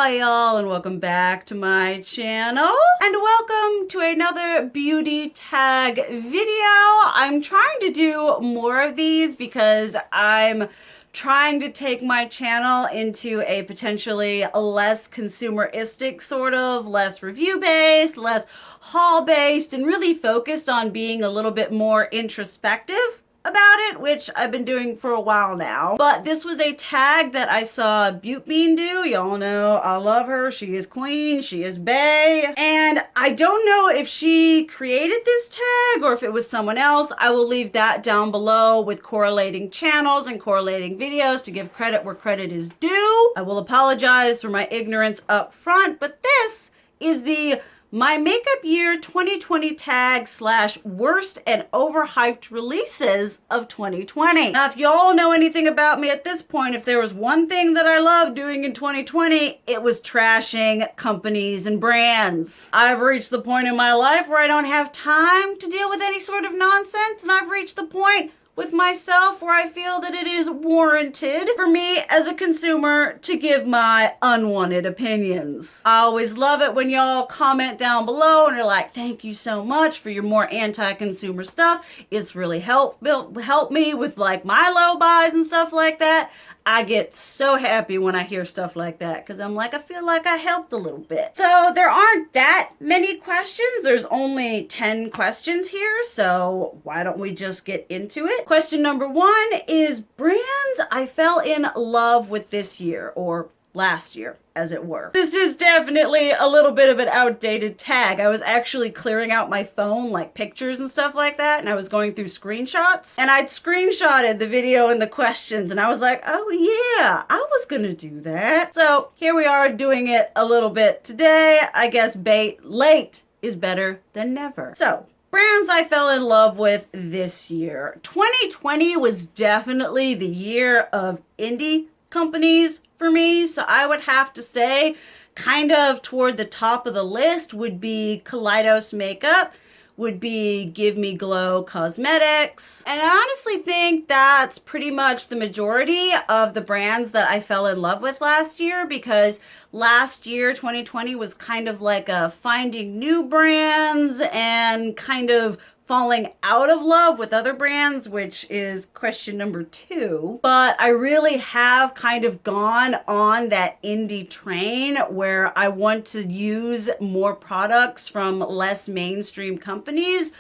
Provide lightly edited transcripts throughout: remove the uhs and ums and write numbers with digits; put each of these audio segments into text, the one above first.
Hi y'all, and welcome back to my channel, and welcome to another beauty tag video. I'm trying to do more of these because I'm trying to take my channel into a potentially less consumeristic sort of, less review-based, less haul-based, and really focused on being a little bit more introspective about it, which I've been doing for a while now. But this was a tag that I saw BeautBean do. Y'all know I love her. She is queen. She is bae. And I don't know if she created this tag or if it was someone else. I will leave that down below with correlating channels and correlating videos to give credit where credit is due. I will apologize for my ignorance up front, but this is the My Makeup Year 2020 tag / worst and overhyped releases of 2020. Now, if y'all know anything about me at this point, if there was one thing that I loved doing in 2020, it was trashing companies and brands. I've reached the point in my life where I don't have time to deal with any sort of nonsense, and I've reached the point with myself where I feel that it is warranted for me as a consumer to give my unwanted opinions. I always love it when y'all comment down below and are like, thank you so much for your more anti-consumer stuff. It's really helped me with like my low buys and stuff like that. I get so happy when I hear stuff like that because I'm like, I feel like I helped a little bit. So there aren't that many questions. There's only 10 questions here. So why don't we just get into it? Question number 1 is brands I fell in love with this year, or last year, as it were. This is definitely a little bit of an outdated tag. I was actually clearing out my phone, like pictures and stuff like that, and I was going through screenshots, and I'd screenshotted the video and the questions, and I was like, oh yeah, I was gonna do that. So here we are doing it a little bit today. I guess late is better than never. So, brands I fell in love with this year. 2020 was definitely the year of indie companies for me, so I would have to say kind of toward the top of the list would be Kaleidos Makeup, would be Give Me Glow Cosmetics, and I honestly think that's pretty much the majority of the brands that I fell in love with last year, because last year 2020 was kind of like a finding new brands and kind of falling out of love with other brands, which is question number 2. But I really have kind of gone on that indie train where I want to use more products from less mainstream companies,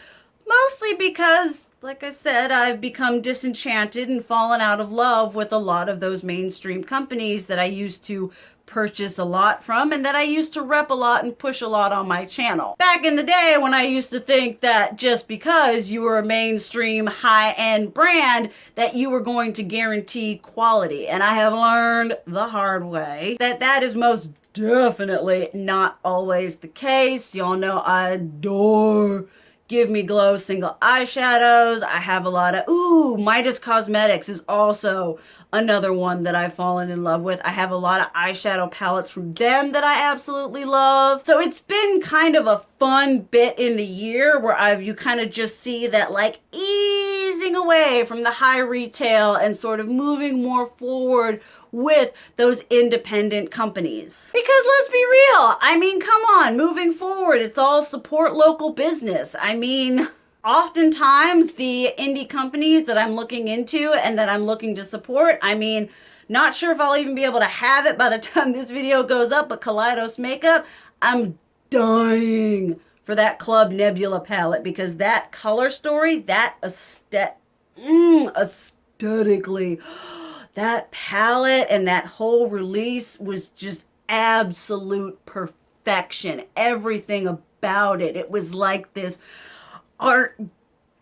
mostly because, like I said, I've become disenchanted and fallen out of love with a lot of those mainstream companies that I used to purchase a lot from and that I used to rep a lot and push a lot on my channel. Back in the day when I used to think that just because you were a mainstream high-end brand that you were going to guarantee quality. And I have learned the hard way that that is most definitely not always the case. Y'all know I adore Give Me Glow single eyeshadows. I have a lot of, Midas Cosmetics is also another one that I've fallen in love with. I have a lot of eyeshadow palettes from them that I absolutely love. So it's been kind of a fun bit in the year where you kind of just see that like easing away from the high retail and sort of moving more forward with those independent companies. Because let's be real, I mean, come on, moving forward, it's all support local business. I mean, oftentimes the indie companies that I'm looking into and that I'm looking to support, I mean, not sure if I'll even be able to have it by the time this video goes up, but Kaleidos Makeup, I'm dying for that Club Nebula palette because that color story, that aesthetically, that palette and that whole release was just absolute perfection. Everything about it. It was like this Art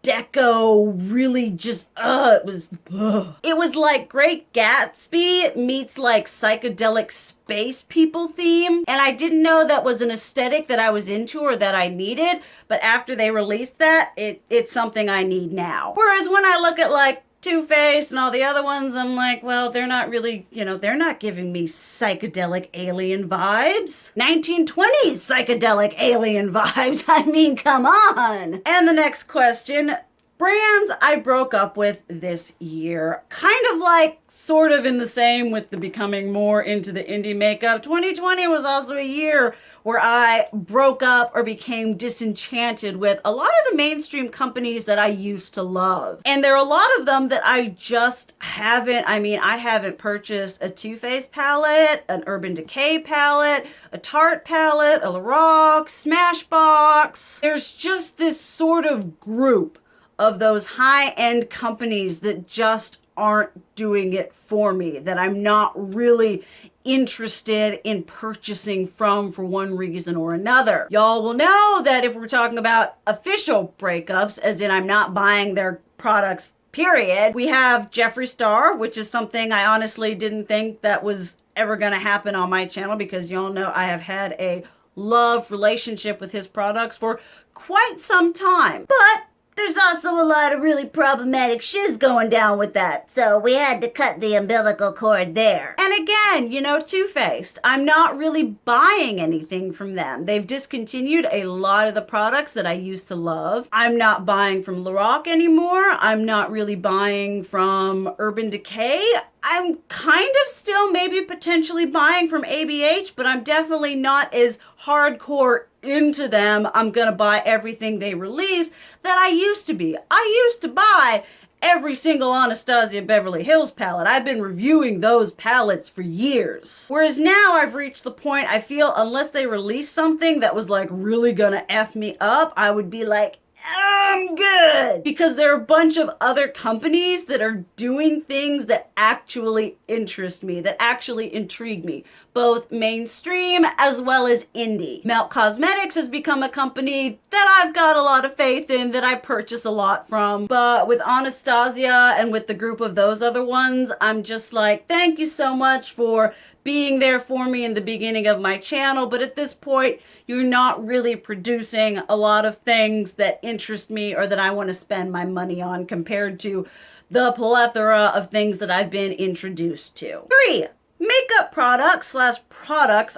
Deco, really just, it was like Great Gatsby meets like psychedelic space people theme. And I didn't know that was an aesthetic that I was into or that I needed. But after they released that, it's something I need now. Whereas when I look at like Too Faced and all the other ones, I'm like, well, they're not really, they're not giving me psychedelic alien vibes. 1920s psychedelic alien vibes. I mean, come on. And the next question, brands I broke up with this year. Kind of like, sort of in the same with the becoming more into the indie makeup. 2020 was also a year where I broke up or became disenchanted with a lot of the mainstream companies that I used to love. And there are a lot of them that I just haven't, I haven't purchased a Too Faced palette, an Urban Decay palette, a Tarte palette, a Lorac, Smashbox. There's just this sort of group of those high-end companies that just aren't doing it for me, that I'm not really interested in purchasing from for one reason or another. Y'all will know that if we're talking about official breakups, as in I'm not buying their products, period, we have Jeffree Star, which is something I honestly didn't think that was ever gonna happen on my channel, because y'all know I have had a love relationship with his products for quite some time. But there's also a lot of really problematic shiz going down with that, so we had to cut the umbilical cord there. And again, you know, Too Faced, I'm not really buying anything from them. They've discontinued a lot of the products that I used to love. I'm not buying from Lorac anymore. I'm not really buying from Urban Decay. I'm kind of still maybe potentially buying from ABH, but I'm definitely not as hardcore into them. I'm gonna buy everything they release that I used to be. I used to buy every single Anastasia Beverly Hills palette. I've been reviewing those palettes for years. Whereas now I've reached the point I feel unless they release something that was like really gonna F me up, I would be like, I'm good. Because there are a bunch of other companies that are doing things that actually interest me, that actually intrigue me, both mainstream as well as indie. Melt Cosmetics has become a company that I've got a lot of faith in, that I purchase a lot from. But with Anastasia and with the group of those other ones, I'm just like, thank you so much for being there for me in the beginning of my channel, but at this point, you're not really producing a lot of things that interest me or that I want to spend my money on compared to the plethora of things that I've been introduced to. 3. Makeup products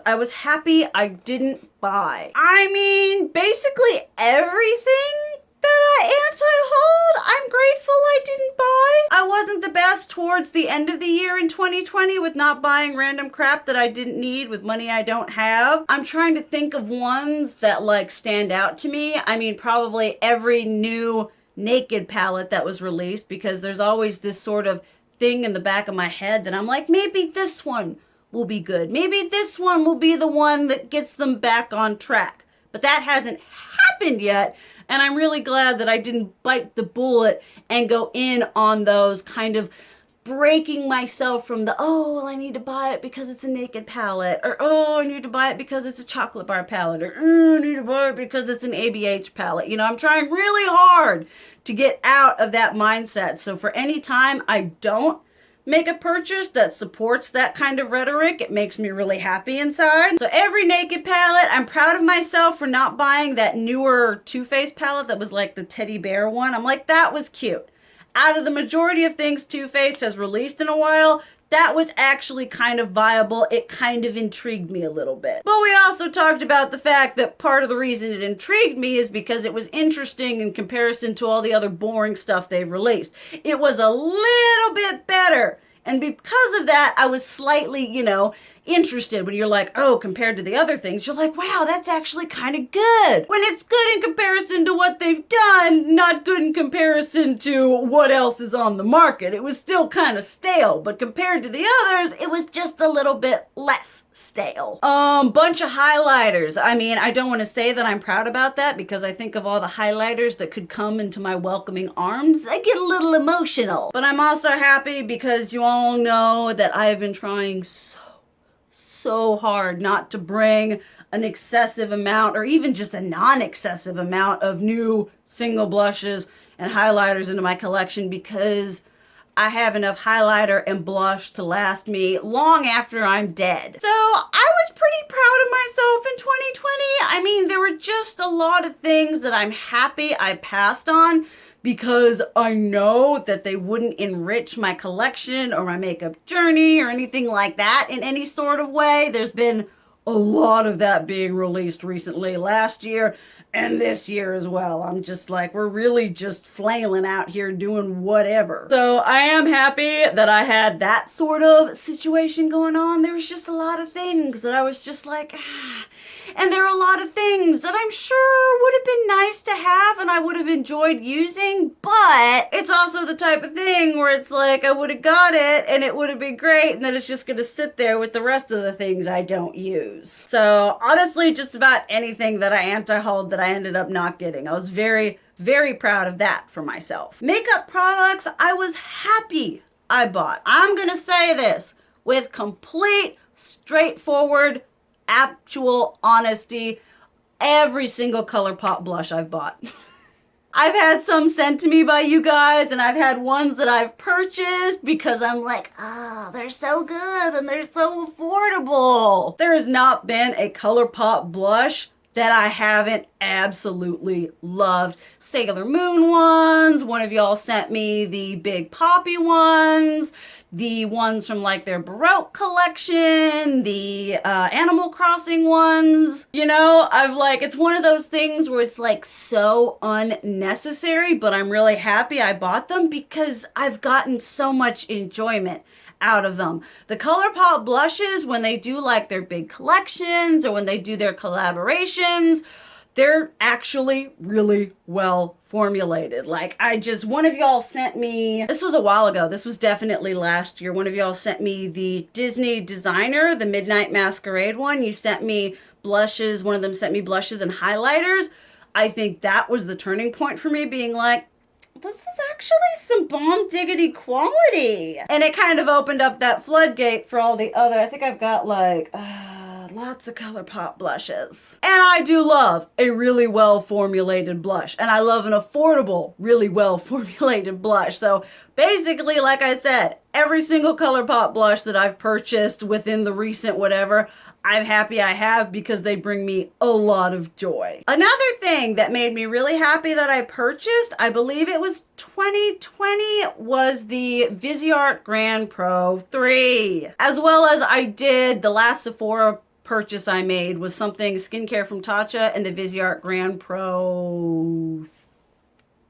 I was happy I didn't buy. I mean, basically everything that I anti-hauled, I'm grateful I didn't buy. I wasn't the best towards the end of the year in 2020 with not buying random crap that I didn't need with money I don't have. I'm trying to think of ones that like stand out to me. I mean, probably every new Naked palette that was released, because there's always this sort of thing in the back of my head that I'm like, maybe this one will be good. Maybe this one will be the one that gets them back on track. But that hasn't happened yet. And I'm really glad that I didn't bite the bullet and go in on those, kind of breaking myself from the, oh, well, I need to buy it because it's a Naked palette, or oh, I need to buy it because it's a chocolate bar palette, or I need to buy it because it's an ABH palette. You know, I'm trying really hard to get out of that mindset. So for any time I don't make a purchase that supports that kind of rhetoric, it makes me really happy inside. So every Naked palette, I'm proud of myself for not buying that newer Too Faced palette that was like the teddy bear one. I'm like, that was cute. Out of the majority of things Too Faced has released in a while, that was actually kind of viable. It kind of intrigued me a little bit. But we also talked about the fact that part of the reason it intrigued me is because it was interesting in comparison to all the other boring stuff they've released. It was a little bit better. And because of that, I was slightly, you know, interested. When you're like, oh, compared to the other things, you're like, wow, that's actually kind of good. When it's good in comparison to what they've done, not good in comparison to what else is on the market. It was still kind of stale, but compared to the others, it was just a little bit less stale. Bunch of highlighters. I mean, I don't want to say that I'm proud about that, because I think of all the highlighters that could come into my welcoming arms. I get a little emotional. But I'm also happy because you all know that I have been trying so hard not to bring an excessive amount, or even just a non-excessive amount, of new single blushes and highlighters into my collection, because I have enough highlighter and blush to last me long after I'm dead. So I was pretty proud of myself in 2020. I mean, there were just a lot of things that I'm happy I passed on, because I know that they wouldn't enrich my collection or my makeup journey or anything like that in any sort of way. There's been a lot of that being released recently. Last year And this year as well. I'm just like, we're really just flailing out here doing whatever. So I am happy that I had that sort of situation going on. There was just a lot of things that I was just like, ah. And there are a lot of things that I'm sure would have been nice to have and I would have enjoyed using, but it's also the type of thing where it's like I would have got it and it would have been great, and then it's just going to sit there with the rest of the things I don't use. So honestly, just about anything that I anti-hauled that I ended up not getting, I was very, very proud of that for myself. Makeup products, I was happy I bought. I'm going to say this with complete, straightforward, actual honesty. Every single Colourpop blush I've bought. I've had some sent to me by you guys, and I've had ones that I've purchased because I'm like, oh, they're so good and they're so affordable. There has not been a Colourpop blush that I haven't absolutely loved. Sailor Moon ones, one of y'all sent me the Big Poppy ones, the ones from like their Baroque collection, the Animal Crossing ones. You know, I've like, it's one of those things where it's like so unnecessary, but I'm really happy I bought them because I've gotten so much enjoyment out of them. The Colourpop blushes, when they do like their big collections or when they do their collaborations, they're actually really well formulated. Like one of y'all sent me, this was a while ago, this was definitely last year, one of y'all sent me the Disney designer, the Midnight Masquerade one. You sent me blushes, one of them sent me blushes and highlighters. I think that was the turning point for me, being like, this is actually some bomb diggity quality. And it kind of opened up that floodgate for all the other, I think I've got like lots of Colourpop blushes. And I do love a really well formulated blush. And I love an affordable, really well formulated blush. So basically, like I said, every single Colourpop blush that I've purchased within the recent whatever, I'm happy I have because they bring me a lot of joy. Another thing that made me really happy that I purchased, I believe it was 2020, was the Viseart Grand Pro 3. As well as I did the last Sephora purchase I made was something skincare from Tatcha and the Viseart Grand Pro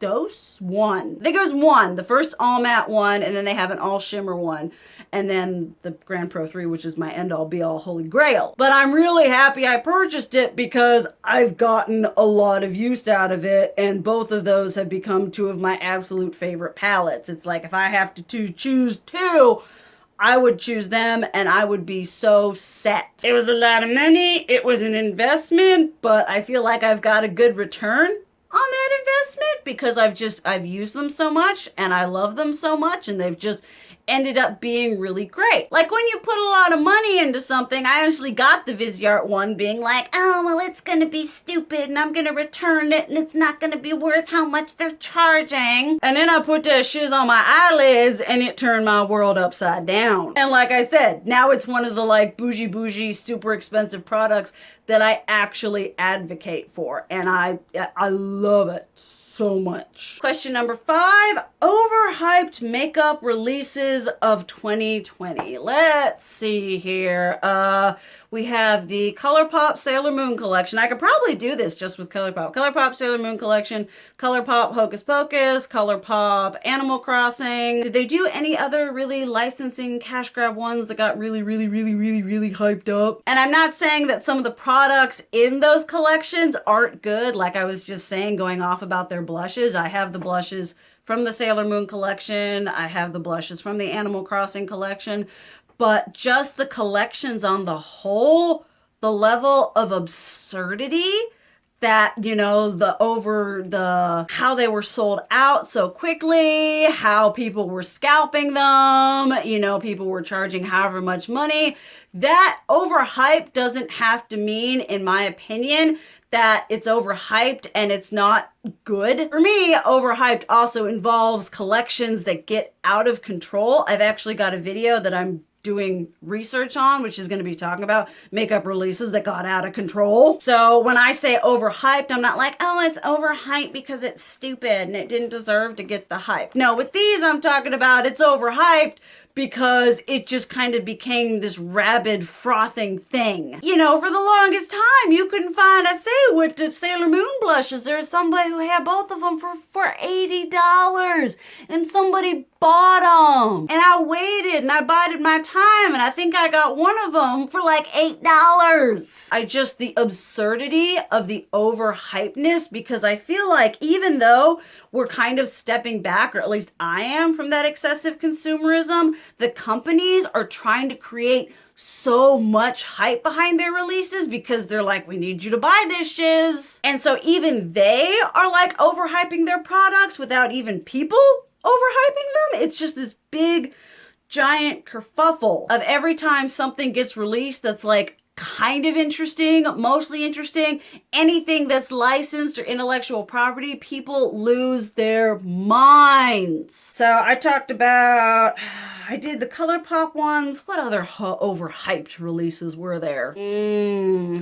Dose 1. I think it was 1, the first all matte one, and then they have an all shimmer one, and then the Grand Pro 3, which is my end all be all holy grail. But I'm really happy I purchased it because I've gotten a lot of use out of it, and both of those have become two of my absolute favorite palettes. It's like if I have to choose two, I would choose them and I would be so set. It was a lot of money, it was an investment, but I feel like I've got a good return on that investment because I've used them so much and I love them so much, and they've just ended up being really great. Like when you put a lot of money into something, I actually got the Viseart one being like, oh, well, it's gonna be stupid and I'm gonna return it and it's not gonna be worth how much they're charging. And then I put that shiz on my eyelids and it turned my world upside down. And like I said, now it's one of the like bougie, super expensive products that I actually advocate for. And I love it so much. Question number 5, overhyped makeup releases of 2020. Let's see here. We have the Colourpop Sailor Moon collection. I could probably do this just with Colourpop. Colourpop Sailor Moon collection, Colourpop Hocus Pocus, Colourpop Animal Crossing. Did they do any other really licensing cash grab ones that got really hyped up? And I'm not saying that some of the products in those collections aren't good. Like I was just saying, going off about their blushes. I have the blushes from the Sailor Moon collection. I have the blushes from the Animal Crossing collection. But just the collections on the whole, the level of absurdity that, you know, how they were sold out so quickly, how people were scalping them, you know, people were charging however much money. That overhyped doesn't have to mean, in my opinion, that it's overhyped and it's not good. For me, overhyped also involves collections that get out of control. I've actually got a video that I'm doing research on, which is going to be talking about makeup releases that got out of control. So when I say overhyped, I'm not like, oh, it's overhyped because it's stupid and it didn't deserve to get the hype. No, with these, I'm talking about it's overhyped because it just kind of became this rabid frothing thing. You know, for the longest time, you couldn't find, I say with the Sailor Moon blushes, there was somebody who had both of them for $80, and somebody bought them. And I waited and I bided my time, and I think I got one of them for like $8. The absurdity of the overhypeness, because I feel like even though we're kind of stepping back, or at least I am, from that excessive consumerism, the companies are trying to create so much hype behind their releases because they're like, we need you to buy this shiz. And so even they are like overhyping their products without even people overhyping them. It's just this big, giant kerfuffle of every time something gets released that's like kind of interesting, mostly interesting, anything that's licensed or intellectual property, people lose their minds. So I did the Colourpop ones. What other overhyped releases were there?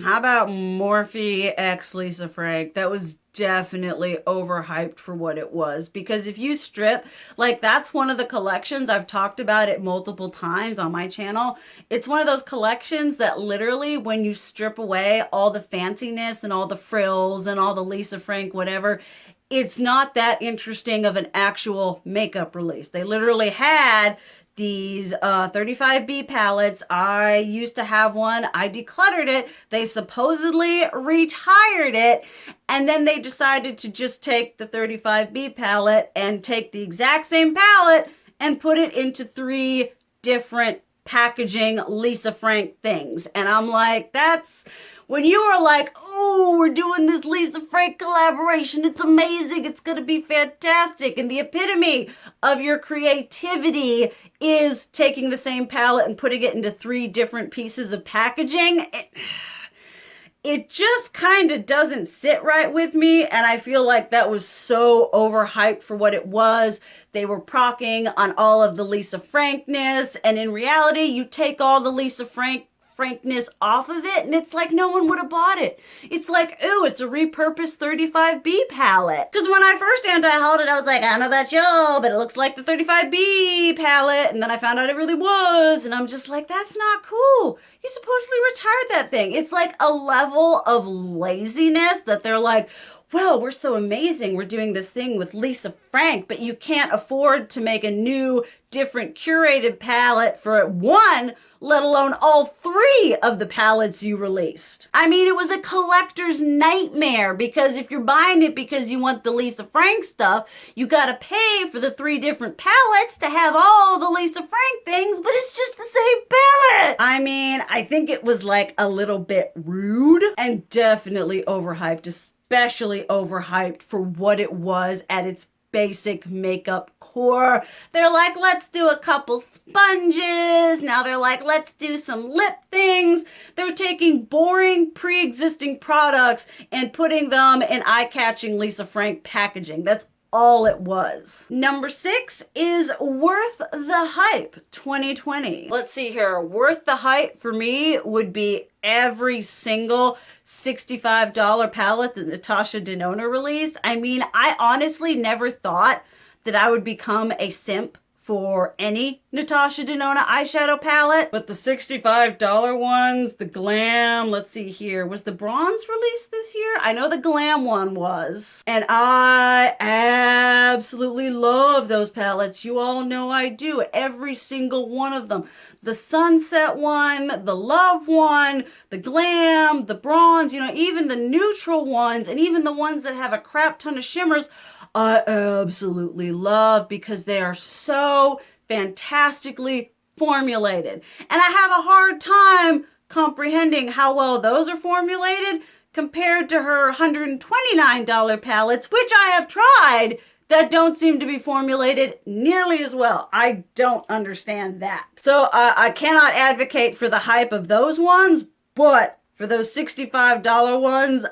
How about Morphe x Lisa Frank? That was definitely overhyped for what it was, because if you strip, like, that's one of the collections, I've talked about it multiple times on my channel. It's one of those collections that literally, when you strip away all the fanciness and all the frills and all the Lisa Frank whatever, it's not that interesting of an actual makeup release. They literally had these 35B palettes. I used to have one. I decluttered it. They supposedly retired it. And then they decided to just take the 35B palette and take the exact same palette and put it into 3 different packaging Lisa Frank things. And I'm like, that's when you are like, oh, we're doing this Lisa Frank collaboration. It's amazing. It's going to be fantastic. And the epitome of your creativity is taking the same palette and putting it into 3 different pieces of packaging. It just kind of doesn't sit right with me, and I feel like that was so overhyped for what it was. They were procking on all of the Lisa Frankness, and in reality, you take all the Lisa Frankness off of it, and it's like no one would have bought it. It's like, ooh, it's a repurposed 35B palette. Because when I first anti-hauled it, I was like, I don't know about y'all, but it looks like the 35B palette. And then I found out it really was, and I'm just like, that's not cool. You supposedly retired that thing. It's like a level of laziness that they're like, well, we're so amazing. We're doing this thing with Lisa Frank, but you can't afford to make a new, different curated palette for one, let alone all 3 of the palettes you released. I mean, it was a collector's nightmare, because if you're buying it because you want the Lisa Frank stuff, you gotta pay for the 3 different palettes to have all the Lisa Frank things, but it's just the same palette. I mean, I think it was like a little bit rude and definitely overhyped, especially overhyped for what it was at its basic makeup core. They're like, let's do a couple sponges. Now they're like, let's do some lip things. They're taking boring pre-existing products and putting them in eye-catching Lisa Frank packaging. That's all it was. Number 6 is Worth the Hype 2020. Let's see here. Worth the Hype for me would be every single $65 palette that Natasha Denona released. I mean, I honestly never thought that I would become a simp for any Natasha Denona eyeshadow palette, but the $65 ones, the glam, let's see here, was the bronze released this year? I know the glam one was, and I absolutely love those palettes. You all know I do, every single one of them. The sunset one, the love one, the glam, the bronze, you know, even the neutral ones, and even the ones that have a crap ton of shimmers, I absolutely love, because they are so fantastically formulated. And I have a hard time comprehending how well those are formulated compared to her $129 palettes, which I have tried, that don't seem to be formulated nearly as well. I don't understand that. So I cannot advocate for the hype of those ones, but for those $65 ones,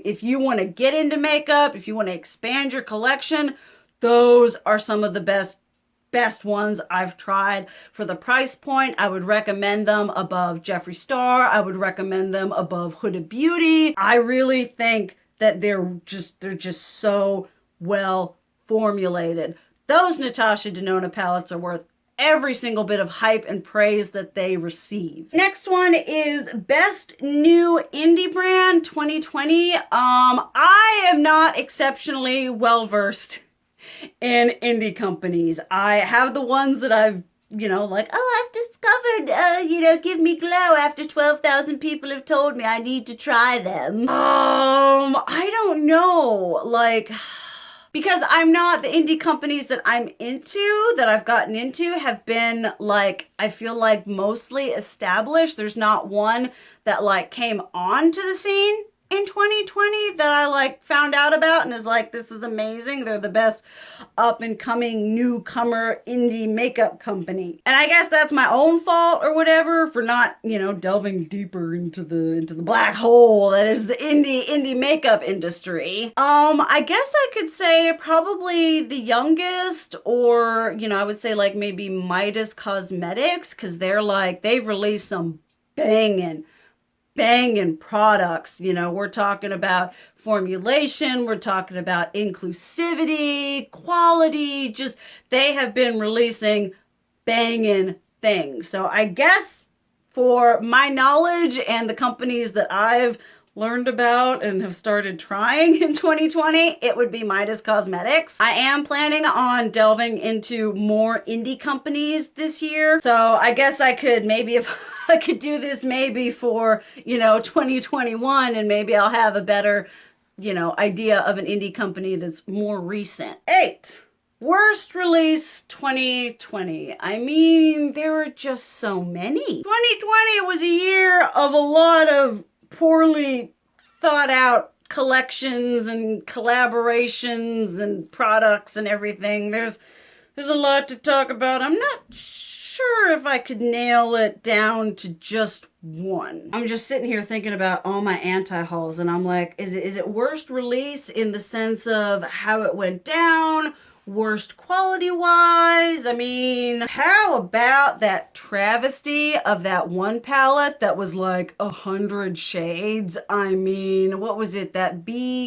if you want to get into makeup, if you want to expand your collection, those are some of the best ones I've tried. For the price point, I would recommend them above Jeffree Star. I would recommend them above Huda Beauty. I really think that they're just so well formulated. Those Natasha Denona palettes are worth every single bit of hype and praise that they receive. Next one is Best New Indie Brand 2020. I am not exceptionally well versed in indie companies. I have the ones that I've, like, oh, I've discovered, Give Me Glow after 12,000 people have told me I need to try them. I don't know, like, because I'm not, the indie companies that I'm into, that I've gotten into, have been, like, I feel like mostly established. There's not one that, like, came onto the scene in 2020 that I, like, found out about and is like, this is amazing. They're the best up and coming newcomer indie makeup company. And I guess that's my own fault or whatever for not, delving deeper into the black hole that is the indie makeup industry. I guess I could say probably the youngest, or, I would say like maybe Midas Cosmetics, because they've released some banging products. We're talking about formulation, we're talking about inclusivity, quality, just they have been releasing banging things. So I guess for my knowledge and the companies that I've learned about and have started trying in 2020, it would be Midas Cosmetics. I am planning on delving into more indie companies this year. So I guess I could maybe, if I could do this maybe for, 2021, and maybe I'll have a better, idea of an indie company that's more recent. 8. Worst release 2020. I mean, there were just so many. 2020 was a year of a lot of poorly thought out collections and collaborations and products and everything. There's a lot to talk about. I'm not sure if I could nail it down to just one. I'm just sitting here thinking about all my anti-hauls, and I'm like, is it worst release in the sense of how it went down? Worst quality wise? I mean, how about that travesty of that one palette that was like 100 shades? I mean, what was it? That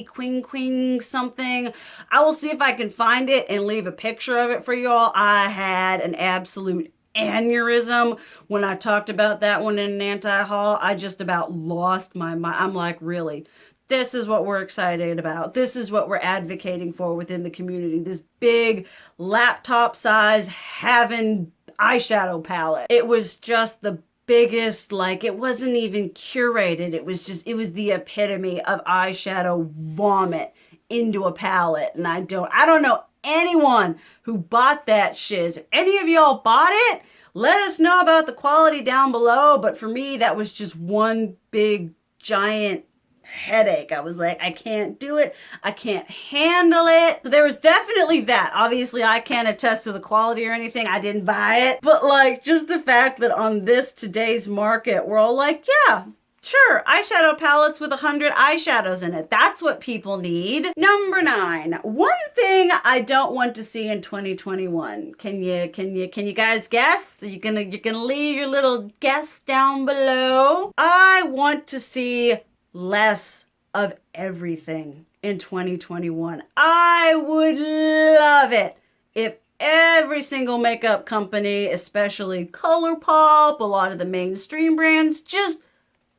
Queen something? I will see if I can find it and leave a picture of it for y'all. I had an absolute aneurysm when I talked about that one in an anti-haul. I just about lost my mind. I'm like, really? This is what we're excited about. This is what we're advocating for within the community. This big laptop size having eyeshadow palette. It was just the biggest, like, it wasn't even curated. It was the epitome of eyeshadow vomit into a palette. And I don't know anyone who bought that shiz. If any of y'all bought it, let us know about the quality down below. But for me, that was just one big giant headache. I was like, I can't do it. I can't handle it. So there was definitely that. Obviously, I can't attest to the quality or anything. I didn't buy it. But like, just the fact that on today's market, we're all like, yeah, sure, eyeshadow palettes with 100 eyeshadows in it. That's what people need. Number 9. One thing I don't want to see in 2021. Can you guys guess? You're gonna leave your little guess down below. I want to see less of everything in 2021. I would love it if every single makeup company, especially Colourpop, a lot of the mainstream brands, just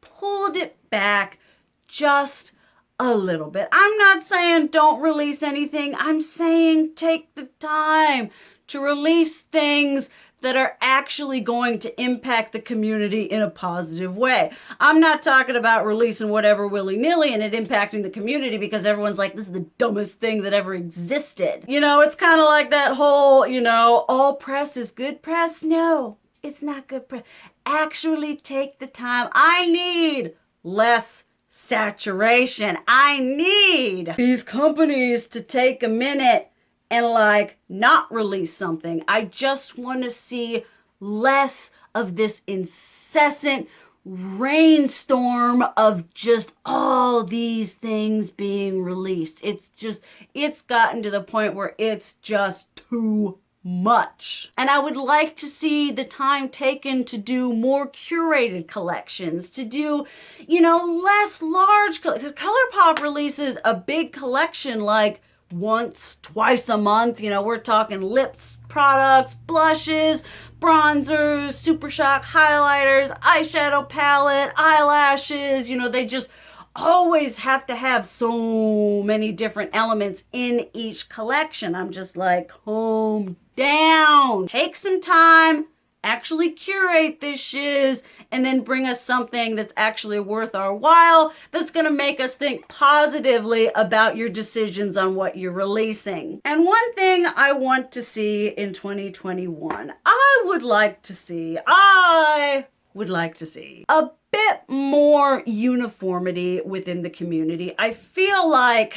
pulled it back just a little bit. I'm not saying don't release anything. I'm saying take the time to release things that are actually going to impact the community in a positive way. I'm not talking about releasing whatever willy-nilly and it impacting the community because everyone's like, this is the dumbest thing that ever existed. It's kind of like that whole, all press is good press. No, it's not good press. Actually take the time. I need less saturation. I need these companies to take a minute and like not release something. I just want to see less of this incessant rainstorm of just all these things being released. It's gotten to the point where it's just too much. And I would like to see the time taken to do more curated collections, to do, less large, because Colourpop releases a big collection like once, twice a month. You know, we're talking lips products, blushes, bronzers, Super Shock highlighters, eyeshadow palette, eyelashes. You know, they just always have to have so many different elements in each collection. I'm just like, calm down. Take some time, actually curate this shiz, and then bring us something that's actually worth our while, that's gonna make us think positively about your decisions on what you're releasing. And one thing I want to see in 2021, I would like to see a bit more uniformity within the community. I feel like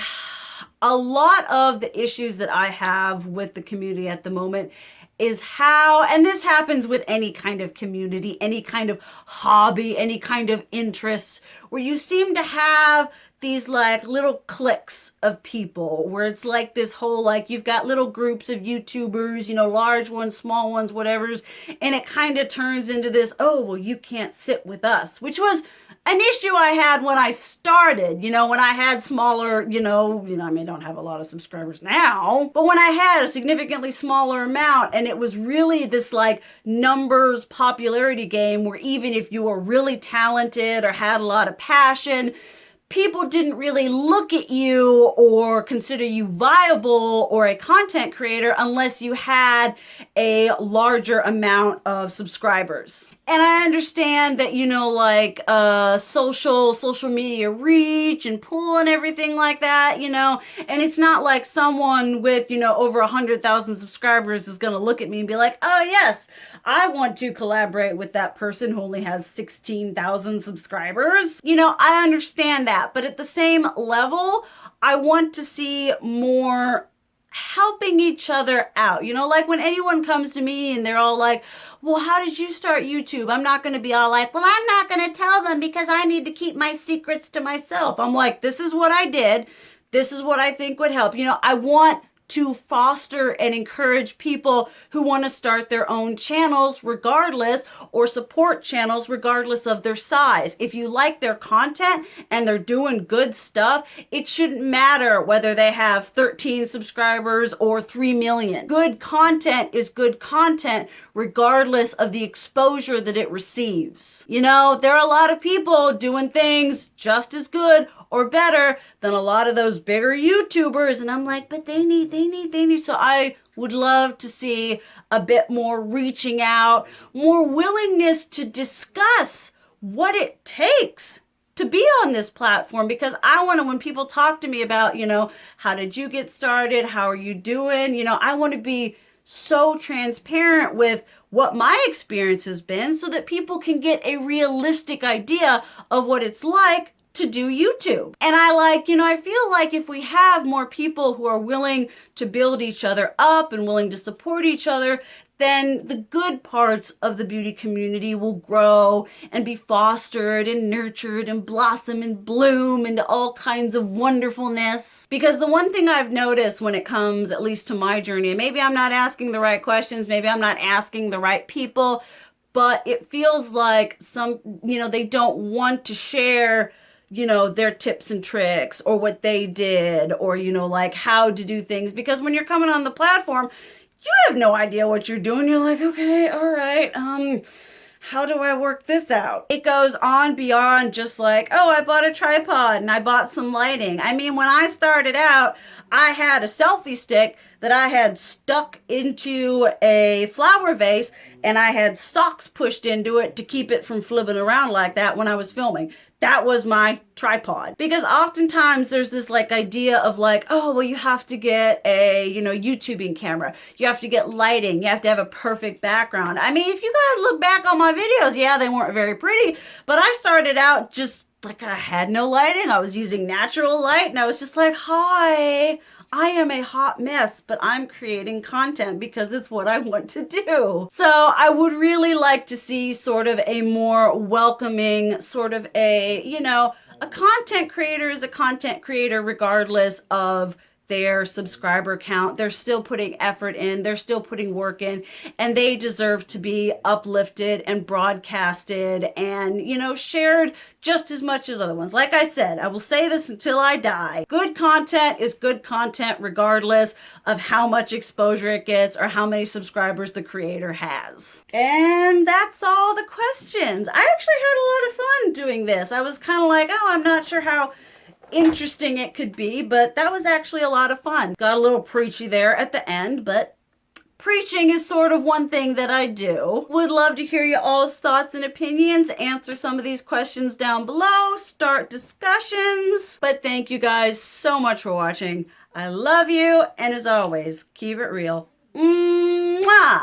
a lot of the issues that I have with the community at the moment is how, and this happens with any kind of community, any kind of hobby, any kind of interests, where you seem to have these like little cliques of people where it's like this whole, like you've got little groups of YouTubers, you know, large ones, small ones, whatever's, and it kind of turns into this, oh, well, you can't sit with us, which was an issue I had when I started, you know, when I had smaller, you know, I mean, I don't have a lot of subscribers now, but when I had a significantly smaller amount, and it was really this like numbers popularity game where even if you were really talented or had a lot of passion, people didn't really look at you or consider you viable or a content creator unless you had a larger amount of subscribers. And I understand that, you know, like social media reach and pull and everything like that, you know, and it's not like someone with, you know, over 100,000 subscribers is going to look at me and be like, oh yes, I want to collaborate with that person who only has 16,000 subscribers. You know, I understand that, but at the same level, I want to see more helping each other out. You know, like when anyone comes to me and they're all like, well, how did you start YouTube? I'm not going to be all like, well, I'm not going to tell them because I need to keep my secrets to myself. I'm like, this is what I did. This is what I think would help. You know, I want to foster and encourage people who want to start their own channels regardless, or support channels regardless of their size. If you like their content and they're doing good stuff, it shouldn't matter whether they have 13 subscribers or 3 million. Good content is good content regardless of the exposure that it receives. You know, there are a lot of people doing things just as good or better than a lot of those bigger YouTubers. And I'm like, but they need. So I would love to see a bit more reaching out, more willingness to discuss what it takes to be on this platform, because I want to, when people talk to me about, you know, how did you get started? How are you doing? You know, I want to be so transparent with what my experience has been so that people can get a realistic idea of what it's like to do YouTube. And I feel like if we have more people who are willing to build each other up and willing to support each other, then the good parts of the beauty community will grow and be fostered and nurtured and blossom and bloom into all kinds of wonderfulness. Because the one thing I've noticed when it comes, at least to my journey, and maybe I'm not asking the right questions, maybe I'm not asking the right people, but it feels like some, you know, they don't want to share, you know, their tips and tricks or what they did, or, you know, like how to do things. Because when you're coming on the platform, you have no idea what you're doing. You're like, okay, all right, how do I work this out? It goes on beyond just like, oh, I bought a tripod and I bought some lighting. I mean, when I started out, I had a selfie stick that I had stuck into a flower vase, and I had socks pushed into it to keep it from flipping around like that when I was filming. That was my tripod. Because oftentimes there's this like idea of like, oh, well, you have to get a, you know, YouTubing camera. You have to get lighting. You have to have a perfect background. I mean, if you guys look back on my videos, yeah, they weren't very pretty, but I started out just like I had no lighting. I was using natural light, and I was just like, hi, I am a hot mess, but I'm creating content because it's what I want to do. So I would really like to see sort of a more welcoming, sort of a, you know, a content creator is a content creator regardless of their subscriber count. They're still putting effort in, they're still putting work in, and they deserve to be uplifted and broadcasted and, you know, shared just as much as other ones. Like I said, I will say this until I die. Good content is good content regardless of how much exposure it gets or how many subscribers the creator has. And that's all the questions. I actually had a lot of fun doing this. I was kind of like, oh, I'm not sure how interesting it could be, but that was actually a lot of fun. Got a little preachy there at the end, but preaching is sort of one thing that I do. Would love to hear you all's thoughts and opinions, answer some of these questions down below, start discussions. But thank you guys so much for watching. I love you, and as always, keep it real. Mwah!